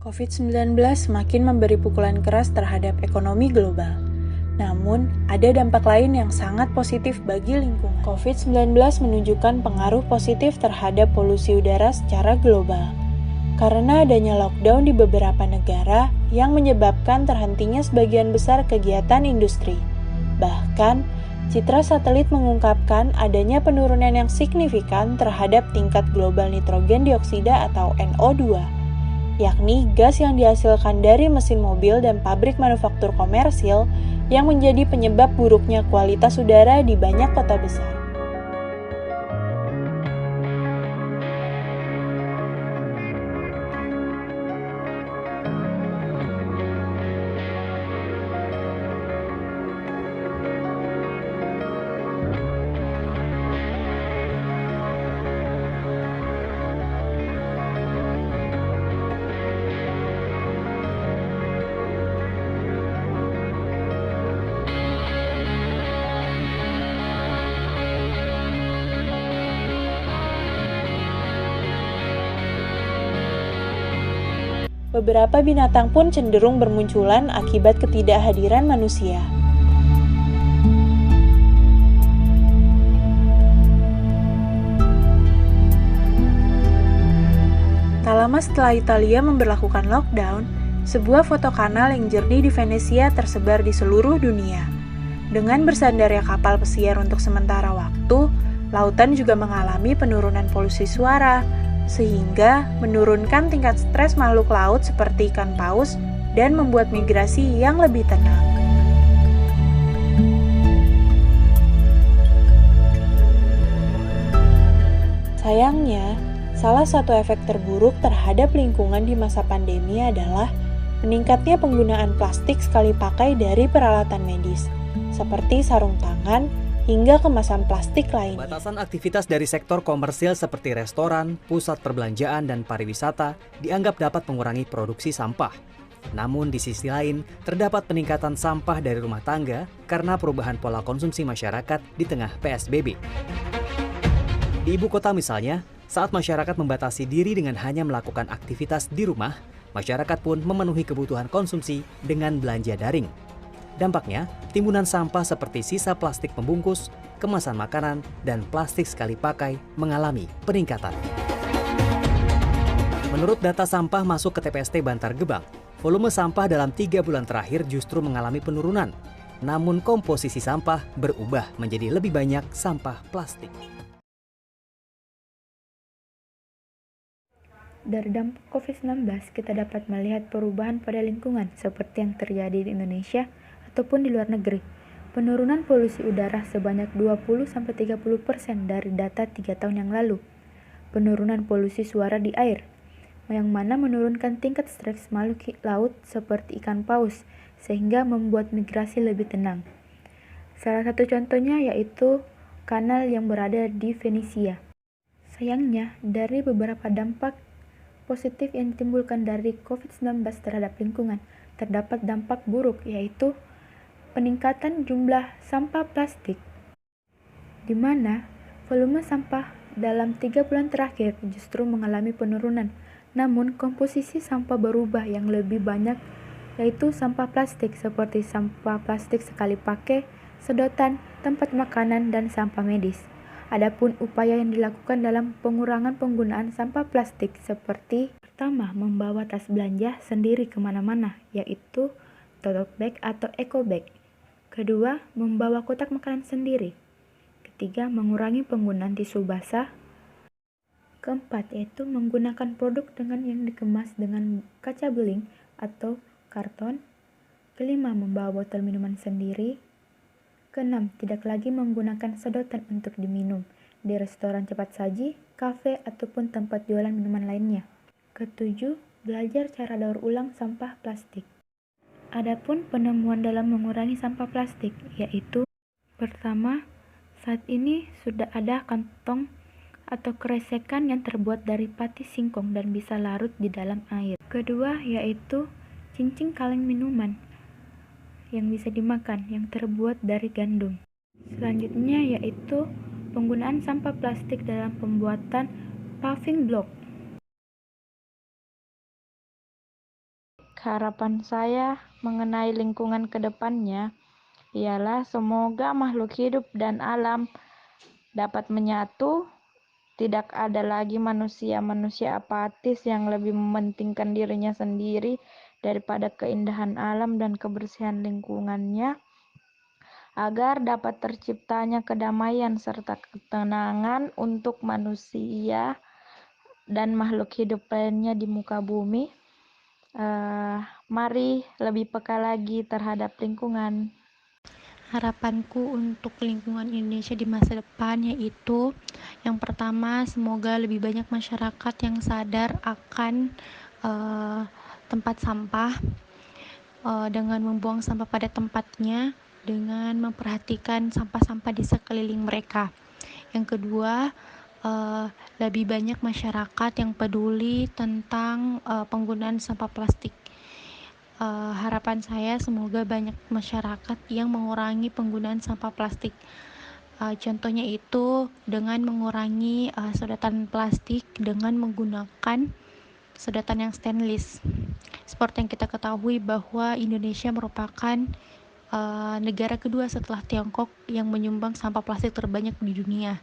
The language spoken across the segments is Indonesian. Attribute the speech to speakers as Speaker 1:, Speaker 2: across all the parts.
Speaker 1: COVID-19 semakin memberi pukulan keras terhadap ekonomi global. Namun, ada dampak lain yang sangat positif bagi lingkungan. COVID-19 menunjukkan pengaruh positif terhadap polusi udara secara global. Karena adanya lockdown di beberapa negara yang menyebabkan terhentinya sebagian besar kegiatan industri. Bahkan, citra satelit mengungkapkan adanya penurunan yang signifikan terhadap tingkat global nitrogen dioksida atau NO2, yakni gas yang dihasilkan dari mesin mobil dan pabrik manufaktur komersil yang menjadi penyebab buruknya kualitas udara di banyak kota besar. Beberapa binatang pun cenderung bermunculan akibat ketidakhadiran manusia. Tak lama setelah Italia memberlakukan lockdown, sebuah foto kanal yang jernih di Venesia tersebar di seluruh dunia. Dengan bersandarnya kapal pesiar untuk sementara waktu, lautan juga mengalami penurunan polusi suara, sehingga menurunkan tingkat stres makhluk laut seperti ikan paus dan membuat migrasi yang lebih tenang. Sayangnya, salah satu efek terburuk terhadap lingkungan di masa pandemi adalah meningkatnya penggunaan plastik sekali pakai dari peralatan medis, seperti sarung tangan, hingga kemasan plastik lainnya.
Speaker 2: Batasan aktivitas dari sektor komersil seperti restoran, pusat perbelanjaan, dan pariwisata dianggap dapat mengurangi produksi sampah. Namun di sisi lain, terdapat peningkatan sampah dari rumah tangga karena perubahan pola konsumsi masyarakat di tengah PSBB. Di ibu kota misalnya, saat masyarakat membatasi diri dengan hanya melakukan aktivitas di rumah, masyarakat pun memenuhi kebutuhan konsumsi dengan belanja daring. Dampaknya, timbunan sampah seperti sisa plastik pembungkus, kemasan makanan, dan plastik sekali pakai mengalami peningkatan. Menurut data sampah masuk ke TPST Bantar Gebang, volume sampah dalam 3 bulan terakhir justru mengalami penurunan. Namun komposisi sampah berubah menjadi lebih banyak sampah plastik.
Speaker 3: Dari dampak COVID-19, kita dapat melihat perubahan pada lingkungan seperti yang terjadi di Indonesia ataupun di luar negeri. Penurunan polusi udara sebanyak 20-30% dari data 3 tahun yang lalu. Penurunan polusi suara di air, yang mana menurunkan tingkat stres makhluk laut seperti ikan paus, sehingga membuat migrasi lebih tenang. Salah satu contohnya yaitu kanal yang berada di Venesia. Sayangnya, dari beberapa dampak positif yang ditimbulkan dari COVID-19 terhadap lingkungan, terdapat dampak buruk yaitu peningkatan jumlah sampah plastik, di mana volume sampah dalam 3 bulan terakhir justru mengalami penurunan. Namun komposisi sampah berubah yang lebih banyak, yaitu sampah plastik seperti sampah plastik sekali pakai, sedotan, tempat makanan, dan sampah medis. Adapun upaya yang dilakukan dalam pengurangan penggunaan sampah plastik seperti pertama, membawa tas belanja sendiri kemana-mana, yaitu tote bag atau eco bag. Kedua, membawa kotak makanan sendiri. Ketiga, mengurangi penggunaan tisu basah. Keempat, yaitu menggunakan produk yang dikemas dengan kaca beling atau karton. Kelima, membawa botol minuman sendiri. Keenam, tidak lagi menggunakan sedotan untuk diminum di restoran cepat saji, kafe, ataupun tempat jualan minuman lainnya. Ketujuh, belajar cara daur ulang sampah plastik. Adapun penemuan dalam mengurangi sampah plastik, yaitu pertama, saat ini sudah ada kantong atau kresekan yang terbuat dari pati singkong dan bisa larut di dalam air. Kedua, yaitu cincin kaleng minuman yang bisa dimakan yang terbuat dari gandum. Selanjutnya yaitu penggunaan sampah plastik dalam pembuatan paving block
Speaker 4: Harapan saya mengenai lingkungan ke depannya ialah semoga makhluk hidup dan alam dapat menyatu, tidak ada lagi manusia-manusia apatis yang lebih mementingkan dirinya sendiri daripada keindahan alam dan kebersihan lingkungannya, agar dapat terciptanya kedamaian serta ketenangan untuk manusia dan makhluk hidup lainnya di muka bumi. Mari lebih peka lagi terhadap lingkungan.
Speaker 5: Harapanku untuk lingkungan Indonesia di masa depan yaitu yang pertama, semoga lebih banyak masyarakat yang sadar akan tempat sampah dengan membuang sampah pada tempatnya, dengan memperhatikan sampah-sampah di sekeliling mereka. Yang kedua, lebih banyak masyarakat yang peduli tentang penggunaan sampah plastik. Harapan saya semoga banyak masyarakat yang mengurangi penggunaan sampah plastik. Contohnya itu dengan mengurangi sedotan plastik dengan menggunakan sedotan yang stainless. Seperti yang kita ketahui bahwa Indonesia merupakan negara kedua setelah Tiongkok yang menyumbang sampah plastik terbanyak di dunia.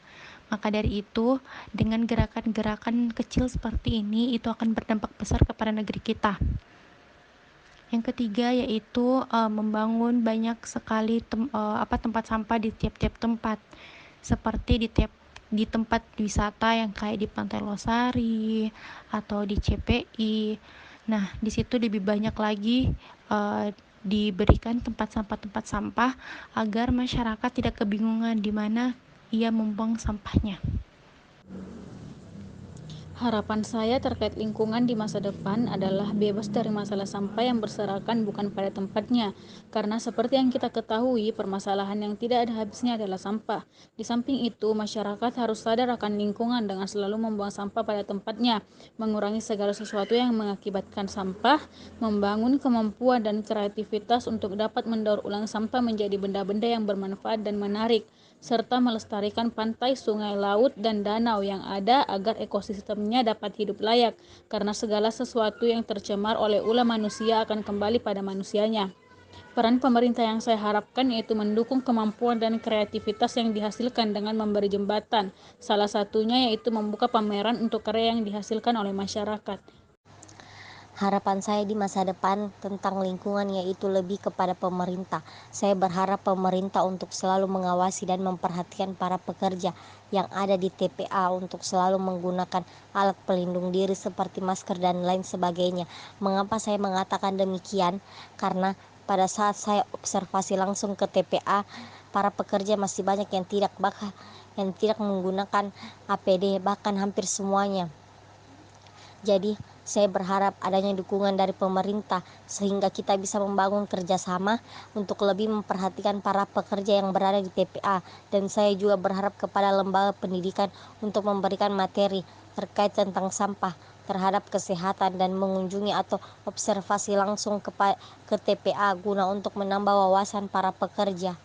Speaker 5: Maka dari itu, dengan gerakan-gerakan kecil seperti ini, itu akan berdampak besar kepada negeri kita. Yang ketiga yaitu membangun banyak sekali tempat sampah di tiap-tiap tempat, seperti di tempat wisata yang kayak di Pantai Losari atau di CPI. Nah, di situ lebih banyak lagi diberikan tempat sampah agar masyarakat tidak kebingungan di mana ia membuang sampahnya.
Speaker 6: Harapan saya terkait lingkungan di masa depan adalah bebas dari masalah sampah yang berserakan bukan pada tempatnya. Karena seperti yang kita ketahui, permasalahan yang tidak ada habisnya adalah sampah. Di samping itu, masyarakat harus sadar akan lingkungan dengan selalu membuang sampah pada tempatnya, mengurangi segala sesuatu yang mengakibatkan sampah, membangun kemampuan dan kreativitas untuk dapat mendaur ulang sampah menjadi benda-benda yang bermanfaat dan menarik, serta melestarikan pantai, sungai, laut, dan danau yang ada agar ekosistemnya dapat hidup layak, karena segala sesuatu yang tercemar oleh ulah manusia akan kembali pada manusianya. Peran pemerintah yang saya harapkan yaitu mendukung kemampuan dan kreativitas yang dihasilkan dengan memberi jembatan, salah satunya yaitu membuka pameran untuk karya yang dihasilkan oleh masyarakat.
Speaker 7: Harapan saya di masa depan tentang lingkungan yaitu lebih kepada pemerintah. Saya berharap pemerintah untuk selalu mengawasi dan memperhatikan para pekerja yang ada di TPA untuk selalu menggunakan alat pelindung diri seperti masker dan lain sebagainya. Mengapa saya mengatakan demikian? Karena pada saat saya observasi langsung ke TPA, para pekerja masih banyak yang tidak menggunakan APD, bahkan hampir semuanya. Jadi saya berharap adanya dukungan dari pemerintah sehingga kita bisa membangun kerjasama untuk lebih memperhatikan para pekerja yang berada di TPA. Dan saya juga berharap kepada lembaga pendidikan untuk memberikan materi terkait tentang sampah terhadap kesehatan dan mengunjungi atau observasi langsung ke TPA guna untuk menambah wawasan para pekerja.